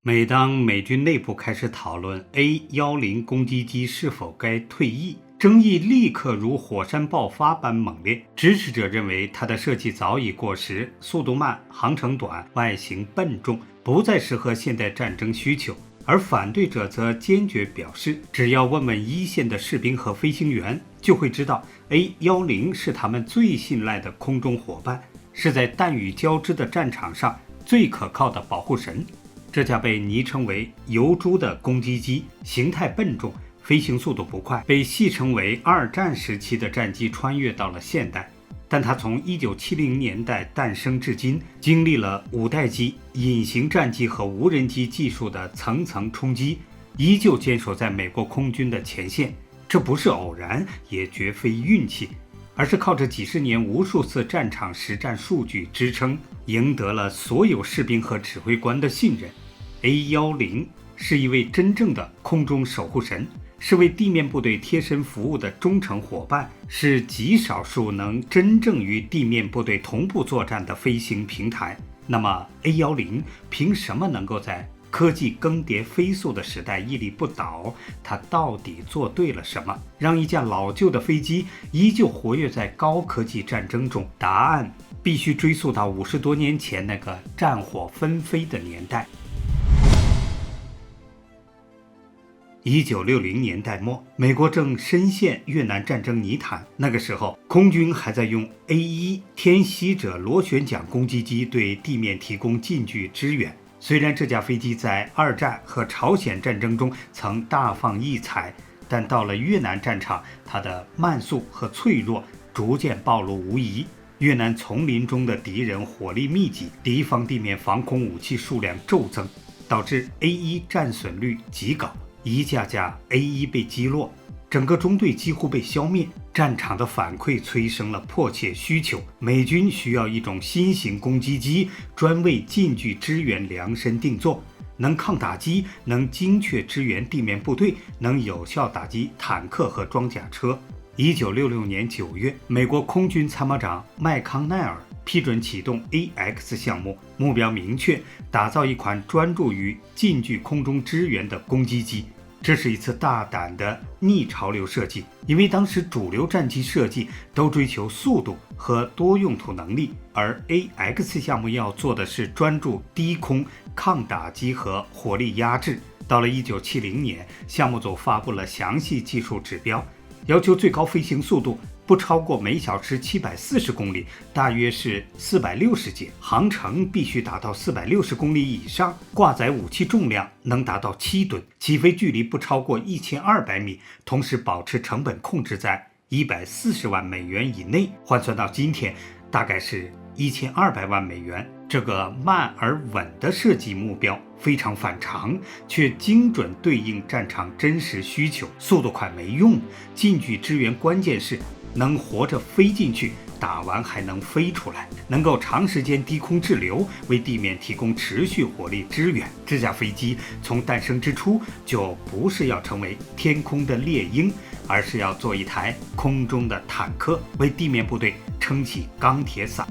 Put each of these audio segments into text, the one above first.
每当美军内部开始讨论 A-10攻击机是否该退役，争议立刻如火山爆发般猛烈。支持者认为它的设计早已过时，速度慢，航程短，外形笨重，不再适合现代战争需求。而反对者则坚决表示，只要问问一线的士兵和飞行员，就会知道 A-10是他们最信赖的空中伙伴，是在弹雨交织的战场上最可靠的保护神。这架被昵称为疣猪的攻击机，形态笨重，飞行速度不快，被戏称为二战时期的战机穿越到了现代。但它从1970年代诞生至今，经历了5代机、隐形战机和无人机技术的层层冲击，依旧坚守在美国空军的前线。这不是偶然，也绝非运气，而是靠着几十年无数次战场实战数据支撑，赢得了所有士兵和指挥官的信任。A-10是一位真正的空中守护神，是为地面部队贴身服务的忠诚伙伴，是极少数能真正与地面部队同步作战的飞行平台。那么 A-10凭什么能够在科技更迭飞速的时代屹立不倒？它到底做对了什么，让一架老旧的飞机依旧活跃在高科技战争中？答案必须追溯到50多年前那个战火纷飞的年代。1960年代末，美国正深陷越南战争泥潭。那个时候，空军还在用 A-1天袭者螺旋桨攻击机对地面提供近距支援。虽然这架飞机在二战和朝鲜战争中曾大放异彩，但到了越南战场，它的慢速和脆弱逐渐暴露无遗。越南丛林中的敌人火力密集，敌方地面防空武器数量骤增，导致 A-1战损率极高。一架架 A-1被击落，整个中队几乎被消灭。战场的反馈催生了迫切需求，美军需要一种新型攻击机，专为近距支援量身定做，能抗打击，能精确支援地面部队，能有效打击坦克和装甲车。1966年9月，美国空军参谋长麦康奈尔批准启动 AX 项目，目标明确，打造一款专注于近距空中支援的攻击机。这是一次大胆的逆潮流设计，因为当时主流战机设计都追求速度和多用途能力，而 AX 项目要做的是专注低空抗打击和火力压制。到了1970年，项目组发布了详细技术指标，要求最高飞行速度不超过每小时740公里，大约是460节，航程必须达到460公里以上，挂载武器重量能达到7吨，起飞距离不超过1200米，同时保持成本控制在140万美元以内，换算到今天大概是1200万美元。这个慢而稳的设计目标非常反常，却精准对应战场真实需求。速度快没用，近距支援关键是能活着飞进去，打完还能飞出来，能够长时间低空滞留，为地面提供持续火力支援。这架飞机从诞生之初就不是要成为天空的猎鹰，而是要做一台空中的坦克，为地面部队撑起钢铁伞。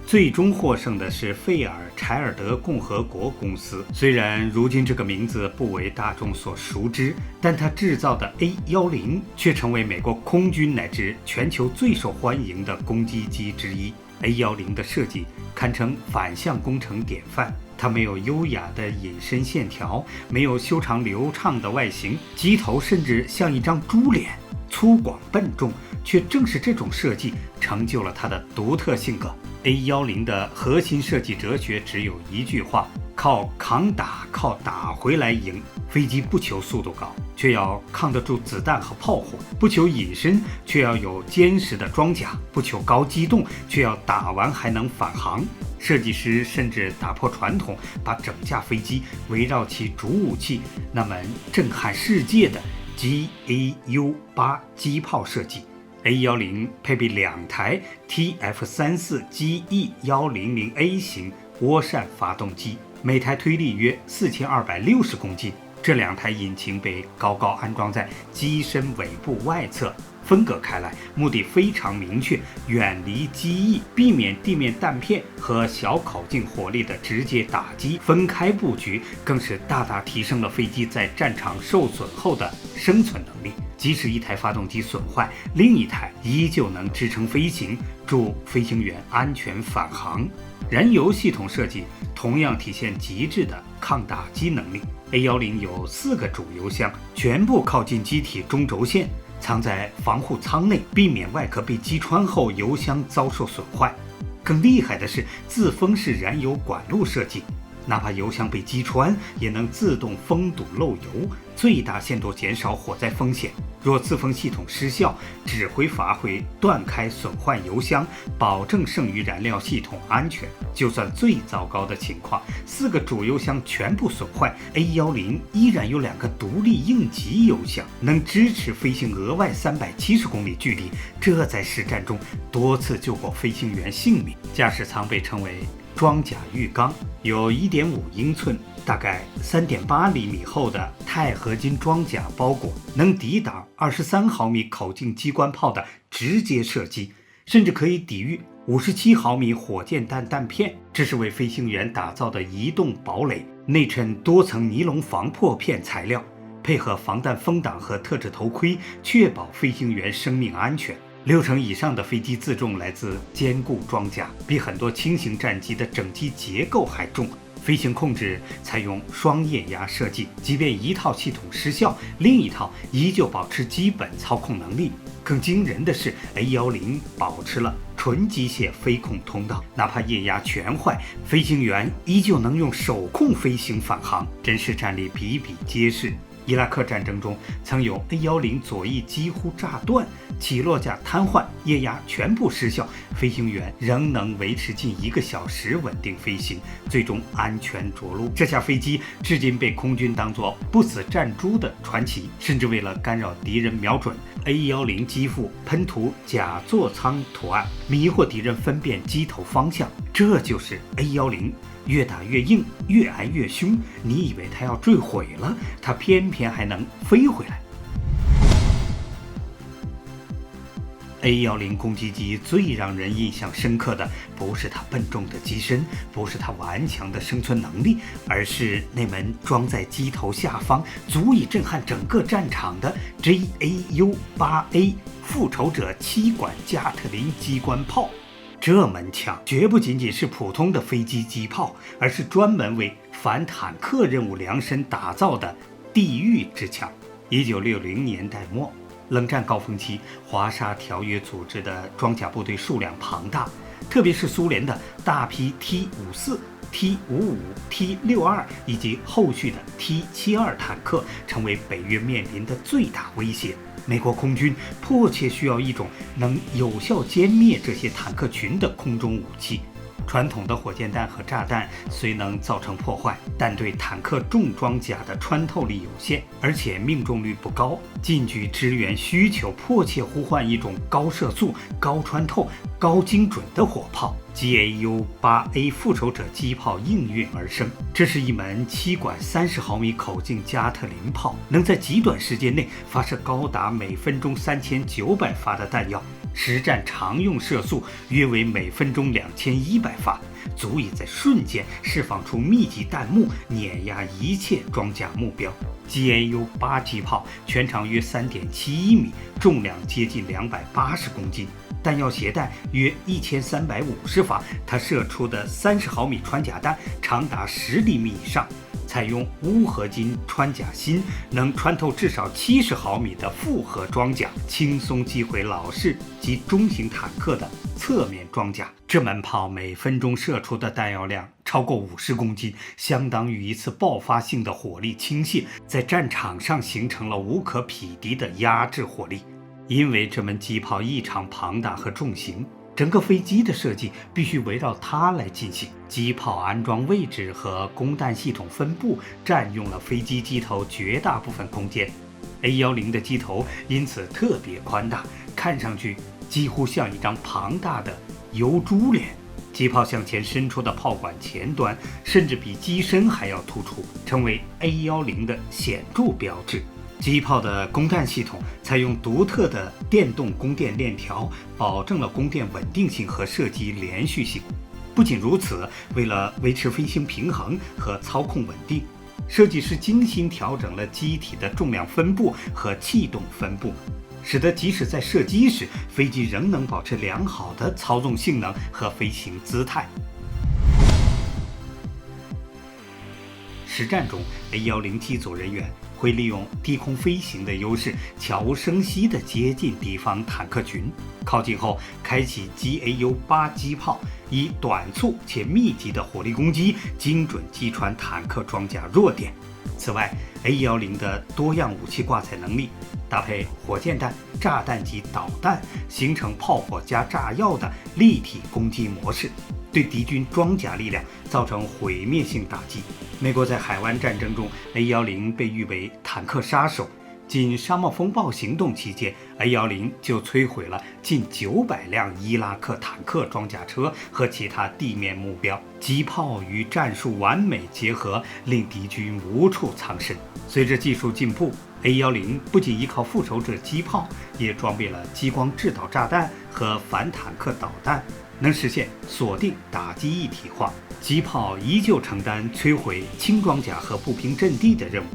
最终获胜的是费尔柴尔德共和国公司。虽然如今这个名字不为大众所熟知，但它制造的 A-10却成为美国空军乃至全球最受欢迎的攻击机之一。A-10的设计堪称反向工程典范，它没有优雅的隐身线条，没有修长流畅的外形，机头甚至像一张猪脸，粗犷笨重，却正是这种设计成就了它的独特性格。A-10的核心设计哲学只有一句话：靠抗打，靠打回来赢。飞机不求速度高，却要抗得住子弹和炮火；不求隐身，却要有坚实的装甲；不求高机动，却要打完还能返航。设计师甚至打破传统，把整架飞机围绕其主武器那门震撼世界的 GAU-8 机炮设计。A-10配备2台 TF-34 GE-100A 型涡扇发动机，每台推力约4260公斤。这两台引擎被高高安装在机身尾部外侧，分隔开来，目的非常明确，远离机翼，避免地面弹片和小口径火力的直接打击。分开布局更是大大提升了飞机在战场受损后的生存能力。即使一台发动机损坏，另一台依旧能支撑飞行，助飞行员安全返航。燃油系统设计同样体现极致的抗打击能力。A10有4个主油箱，全部靠近机体中轴线，藏在防护舱内，避免外壳被击穿后油箱遭受损坏。更厉害的是自封式燃油管路设计，哪怕油箱被击穿，也能自动封堵漏油，最大限度减少火灾风险。若自封系统失效，指挥阀会断开损坏油箱，保证剩余燃料系统安全。就算最糟糕的情况，4个主油箱全部损坏， A10依然有2个独立应急油箱，能支持飞行额外370公里距离，这在实战中多次救过飞行员性命。驾驶舱被称为装甲浴缸，有 1.5英寸大概 3.8厘米厚的钛合金装甲包裹，能抵挡23毫米口径机关炮的直接射击，甚至可以抵御57毫米火箭弹弹片。这是为飞行员打造的移动堡垒，内衬多层尼龙防破片材料，配合防弹风挡和特制头盔，确保飞行员生命安全。60%以上的飞机自重来自坚固装甲，比很多轻型战机的整机结构还重。飞行控制采用双液压设计，即便一套系统失效，另一套依旧保持基本操控能力。更惊人的是 A10保持了纯机械飞控通道，哪怕液压全坏，飞行员依旧能用手控飞行返航，真实战例比比皆是。伊拉克战争中曾有 A10左翼几乎炸断，起落架瘫痪，液压全部失效，飞行员仍能维持近1个小时稳定飞行，最终安全着陆。这架飞机至今被空军当作不死战猪的传奇，甚至为了干扰敌人瞄准， A10机腹喷涂假座舱图案，迷惑敌人分辨机头方向。这就是 A10越打越硬，越挨越凶，你以为它要坠毁了，它偏偏还能飞回来。A10攻击机最让人印象深刻的，不是它笨重的机身，不是它顽强的生存能力，而是那门装在机头下方，足以震撼整个战场的 JAU-8A 复仇者7管加特林机关炮。这门枪绝不仅仅是普通的飞机机炮，而是专门为反坦克任务量身打造的地狱之枪。1960年代末，冷战高峰期，华沙条约组织的装甲部队数量庞大，特别是苏联的大批 T-54、T-55、T-62 以及后续的 T-72 坦克，成为北约面临的最大威胁。美国空军迫切需要一种能有效歼灭这些坦克群的空中武器。传统的火箭弹和炸弹虽能造成破坏，但对坦克重装甲的穿透力有限，而且命中率不高。近距支援需求迫切呼唤一种高射速、高穿透、高精准的火炮。JAU-8A 复仇者机炮应运而生。这是一门7管30毫米口径加特林炮，能在极短时间内发射高达每分钟3900发的弹药，实战常用射速约为每分钟2100发，足以在瞬间释放出密集弹幕，碾压一切装甲目标。JAU-8机炮全长约3.71米，重量接近280公斤，弹药携带约1350发，它射出的30毫米穿甲弹长达10厘米以上，采用钨合金穿甲芯，能穿透至少70毫米的复合装甲，轻松击毁老式及中型坦克的侧面装甲。这门炮每分钟射出的弹药量超过50公斤，相当于一次爆发性的火力倾泻，在战场上形成了无可匹敌的压制火力。因为这门机炮异常庞大和重型，整个飞机的设计必须围绕它来进行。机炮安装位置和供弹系统分布占用了飞机机头绝大部分空间。A10的机头因此特别宽大，看上去几乎像一张庞大的油猪脸。机炮向前伸出的炮管前端甚至比机身还要突出，成为 A10的显著标志。机炮的供弹系统采用独特的电动供电链条，保证了供电稳定性和射击连续性。不仅如此，为了维持飞行平衡和操控稳定，设计师精心调整了机体的重量分布和气动分布，使得即使在射击时，飞机仍能保持良好的操纵性能和飞行姿态。实战中 A10机组人员会利用低空飞行的优势，悄无声息地接近敌方坦克群，靠近后开启 GAU-8 机炮，以短促且密集的火力攻击，精准击穿坦克装甲弱点。此外， A10的多样武器挂载能力，搭配火箭弹、炸弹及导弹，形成炮火加炸药的立体攻击模式，对敌军装甲力量造成毁灭性打击。美国在海湾战争中 ，A10被誉为坦克杀手。仅沙漠风暴行动期间 ，A10就摧毁了近900辆伊拉克坦克装甲车和其他地面目标。机炮与战术完美结合，令敌军无处藏身。随着技术进步， A10不仅依靠复仇者机炮，也装备了激光制导炸弹和反坦克导弹，能实现锁定打击一体化。机炮依旧承担摧毁轻装甲和步兵阵地的任务，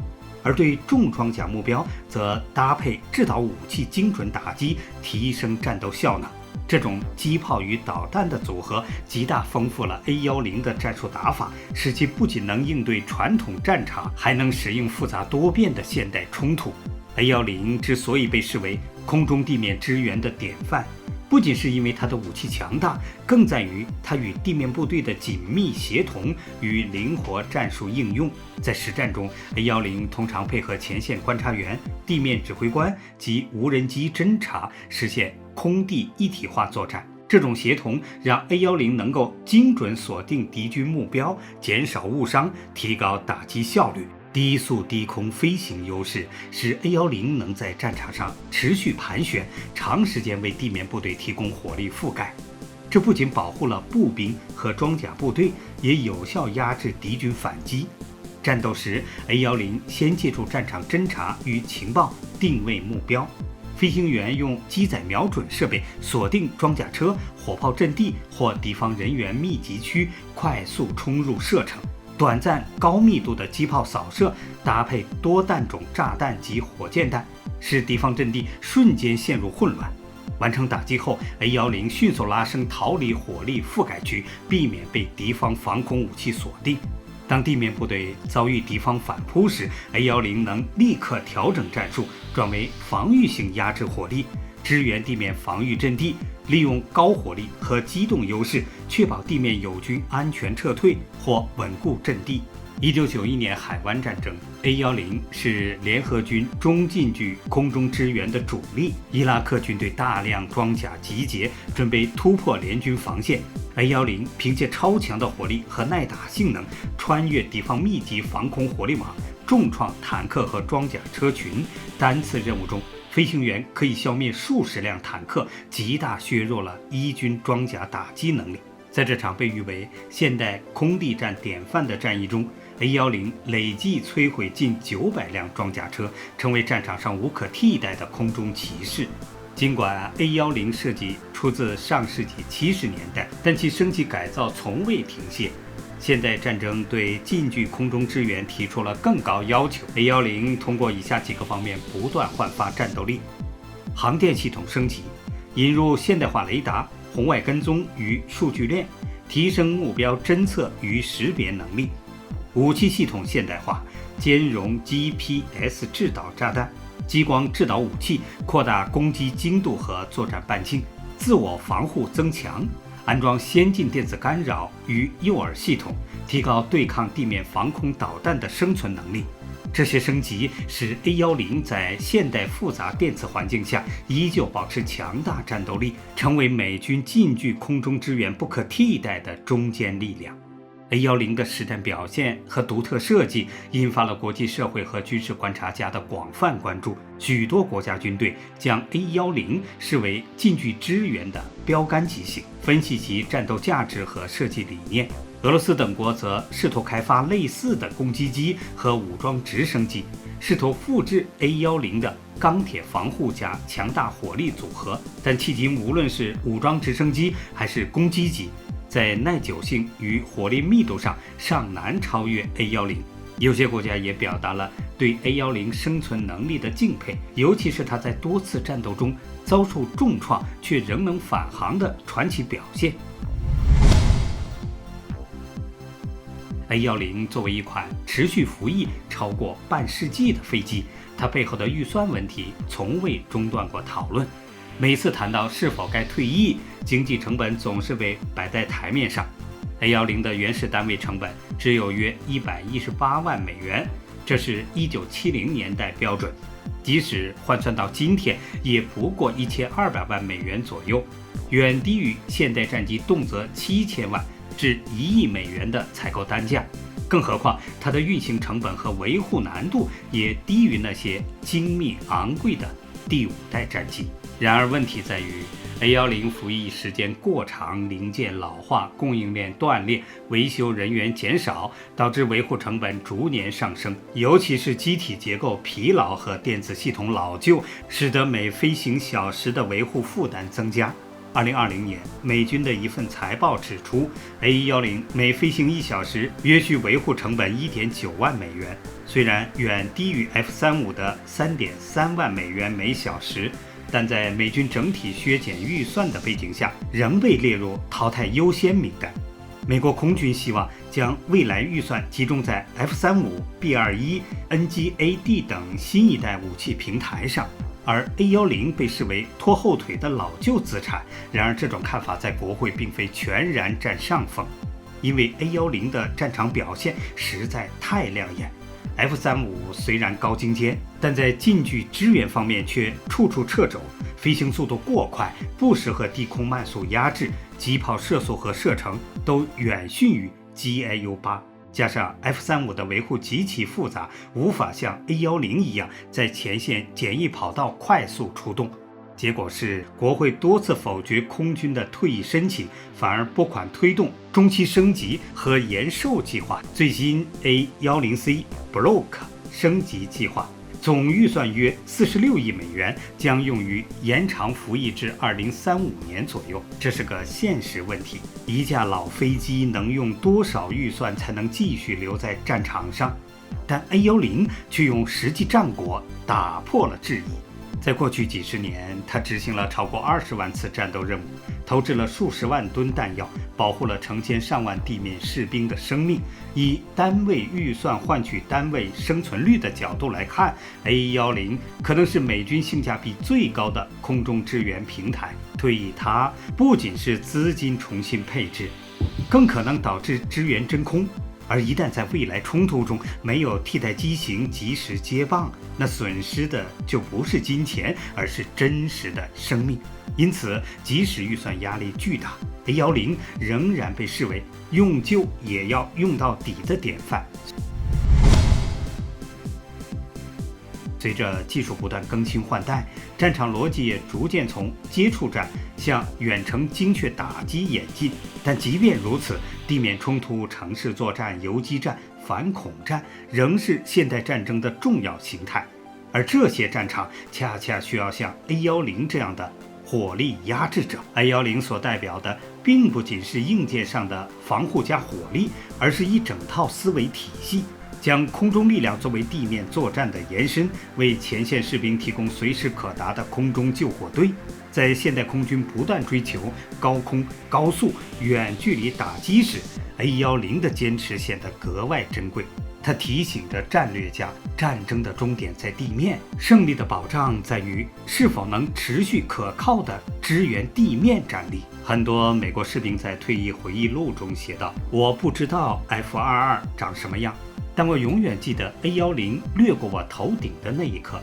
而对重装甲目标则搭配制导武器精准打击，提升战斗效能。这种机炮与导弹的组合极大丰富了 A10的战术打法，使其不仅能应对传统战场，还能适应复杂多变的现代冲突。A10之所以被视为空中地面支援的典范，不仅是因为它的武器强大，更在于它与地面部队的紧密协同与灵活战术应用。在实战中 ，A10通常配合前线观察员、地面指挥官及无人机侦察，实现空地一体化作战。这种协同让 A10能够精准锁定敌军目标，减少误伤，提高打击效率。低速低空飞行优势使 A10能在战场上持续盘旋，长时间为地面部队提供火力覆盖。这不仅保护了步兵和装甲部队，也有效压制敌军反击。战斗时 ，A10先借助战场侦察与情报定位目标，飞行员用机载瞄准设备锁定装甲车、火炮阵地或敌方人员密集区，快速冲入射程。短暂高密度的机炮扫射，搭配多弹种炸弹及火箭弹，使敌方阵地瞬间陷入混乱。完成打击后 ，A10迅速拉升逃离火力覆盖区，避免被敌方防空武器锁定。当地面部队遭遇敌方反扑时 ，A10能立刻调整战术，转为防御性压制火力，支援地面防御阵地，利用高火力和机动优势，确保地面友军安全撤退或稳固阵地。1991年海湾战争 ，A10是联合军中近距空中支援的主力。伊拉克军队大量装甲集结，准备突破联军防线。A10凭借超强的火力和耐打性能，穿越敌方密集防空火力网，重创坦克和装甲车群。单次任务中，飞行员可以消灭数十辆坦克，极大削弱了伊军装甲打击能力。在这场被誉为现代空地战典范的战役中， A10累计摧毁近900辆装甲车，成为战场上无可替代的空中骑士。尽管 A10设计出自上世纪70年代，但其升级改造从未停歇。现代战争对近距空中支援提出了更高要求。A10通过以下几个方面不断焕发战斗力：航电系统升级，引入现代化雷达、红外跟踪与数据链，提升目标侦测与识别能力；武器系统现代化，兼容 GPS 制导炸弹、激光制导武器，扩大攻击精度和作战半径；自我防护增强，安装先进电子干扰与诱饵系统，提高对抗地面防空导弹的生存能力。这些升级使 A10在现代复杂电磁环境下依旧保持强大战斗力，成为美军近距空中支援不可替代的中坚力量。A10的实战表现和独特设计引发了国际社会和军事观察家的广泛关注，许多国家军队将 A10视为近距支援的标杆机型，分析其战斗价值和设计理念。俄罗斯等国则试图开发类似的攻击机和武装直升机，试图复制 A10的钢铁防护加强大火力组合，但迄今无论是武装直升机还是攻击机，在耐久性与火力密度上尚难超越 A10。有些国家也表达了对 A10生存能力的敬佩，尤其是它在多次战斗中遭受重创却仍能返航的传奇表现。A10作为一款持续服役超过半世纪的飞机，它背后的预算问题从未中断过讨论。每次谈到是否该退役，经济成本总是被摆在台面上。A10的原始单位成本只有约118万美元，这是1970年代标准，即使换算到今天，也不过1200万美元左右，远低于现代战机动辄7000万至1亿美元的采购单价。更何况它的运行成本和维护难度也低于那些精密昂贵的第5代战机。然而问题在于A10服役时间过长，零件老化，供应链断裂，维修人员减少，导致维护成本逐年上升，尤其是机体结构疲劳和电子系统老旧，使得每飞行小时的维护负担增加。2020年，美军的一份财报指出 ，A10每飞行1小时约需维护成本1.9万美元，虽然远低于 F-35的3.3万美元每小时，但在美军整体削减预算的背景下，仍被列入淘汰优先名单。美国空军希望将未来预算集中在 F-35、B-21、NGAD 等新一代武器平台上，而 A10被视为拖后腿的老旧资产。然而，这种看法在国会并非全然占上风，因为 A10的战场表现实在太亮眼。F-35虽然高精尖，但在近距支援方面却处处掣肘，飞行速度过快，不适合低空慢速压制，机炮射速和射程都远逊于 GAU-8。加上 F-35的维护极其复杂，无法像 A10一样在前线简易跑道快速出动。结果是国会多次否决空军的退役申请，反而拨款推动中期升级和延寿计划。最新 A10C Block 升级计划总预算约46亿美元，将用于延长服役至2035年左右。这是个现实问题，一架老飞机能用多少预算才能继续留在战场上？但 A10却用实际战果打破了质疑。在过去几十年，它执行了超过20万次战斗任务，投掷了数十万吨弹药，保护了成千上万地面士兵的生命。以单位预算换取单位生存率的角度来看， A10可能是美军性价比最高的空中支援平台。退役它不仅是资金重新配置，更可能导致支援真空。而一旦在未来冲突中没有替代机型及时接棒，那损失的就不是金钱，而是真实的生命。因此，即使预算压力巨大， A10仍然被视为用旧也要用到底的典范。随着技术不断更新换代，战场逻辑也逐渐从接触战向远程精确打击演进。但即便如此，地面冲突、城市作战、游击战、反恐战仍是现代战争的重要形态。而这些战场恰恰需要像 A10这样的火力压制者。A10所代表的并不仅是硬件上的防护加火力，而是一整套思维体系，将空中力量作为地面作战的延伸，为前线士兵提供随时可达的空中救火队。在现代空军不断追求高空、高速、远距离打击时， A10的坚持显得格外珍贵。它提醒着战略家，战争的终点在地面，胜利的保障在于是否能持续可靠地支援地面战力。很多美国士兵在退役回忆录中写道：“我不知道 F-22长什么样，但我永远记得 A10掠过我头顶的那一刻。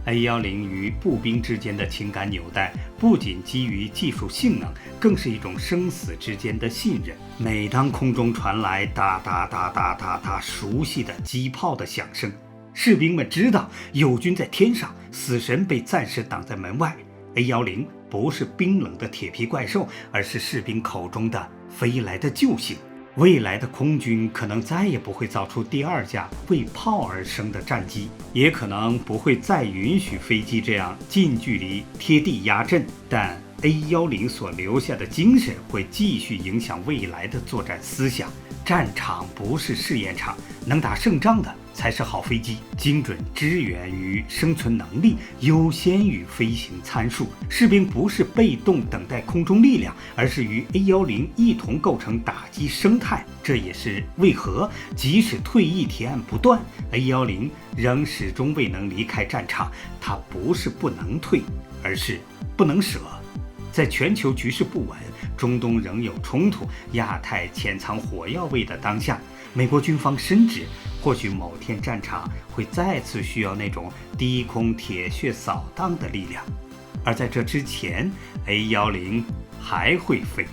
”A10与步兵之间的情感纽带不仅基于技术性能，更是一种生死之间的信任。每当空中传来哒哒哒哒哒哒熟悉的机炮的响声，士兵们知道友军在天上，死神被暂时挡在门外。A10不是冰冷的铁皮怪兽，而是士兵口中的飞来的救星。未来的空军可能再也不会造出第二架为炮而生的战机，也可能不会再允许飞机这样近距离贴地压阵，但A10所留下的精神会继续影响未来的作战思想。战场不是试验场，能打胜仗的才是好飞机。精准支援与生存能力优先于飞行参数。士兵不是被动等待空中力量，而是与 A10一同构成打击生态。这也是为何即使退役提案不断， A10仍始终未能离开战场。它不是不能退，而是不能舍。在全球局势不稳，中东仍有冲突，亚太潜藏火药味的当下，美国军方深知，或许某天战场会再次需要那种低空铁血扫荡的力量，而在这之前 A10还会飞。